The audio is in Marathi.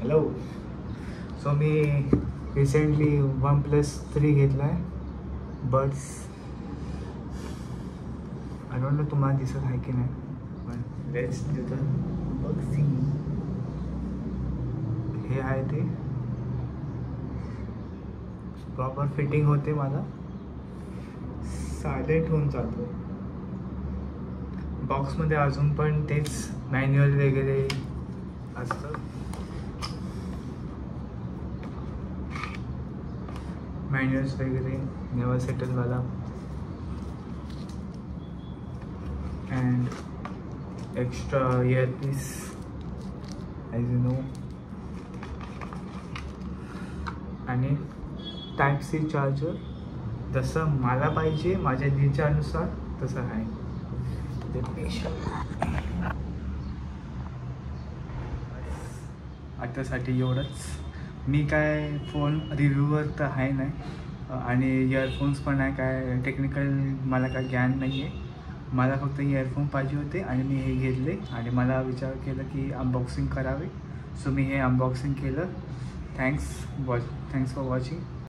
हॅलो. सो मी रिसेंटली OnePlus 3 घेतला आहे. बड्स आय डोंट नो तुम्हाला दिसत आहे की नाही, पण लेट्स डू द अनबॉक्सिंग. हे आहे ते प्रॉपर फिटिंग होते, मला सायलेंट होऊन चालतो. बॉक्समध्ये अजून पण तेच मॅन्युअल वगैरे असतं. मॅन्युअल्स वगैरे नेव्हर सेटलवाला and extra earpiece as you know, आणि टाईप-C चार्जर जसं मला पाहिजे माझ्या नीचानुसार तसं आहे ते. आतासाठी एवढंच. मी काय फोन रिव्ह्यूवर तर आहे नाही, आणि इयरफोन्स पण आहे काय टेक्निकल मला काय ज्ञान नाही आहे. मला फक्त इयरफोन पाहिजे होते आणि मी हे घेतले आणि मला विचार केला की अनबॉक्सिंग करावे. सो मी हे अनबॉक्सिंग केलं. Thanks for watching.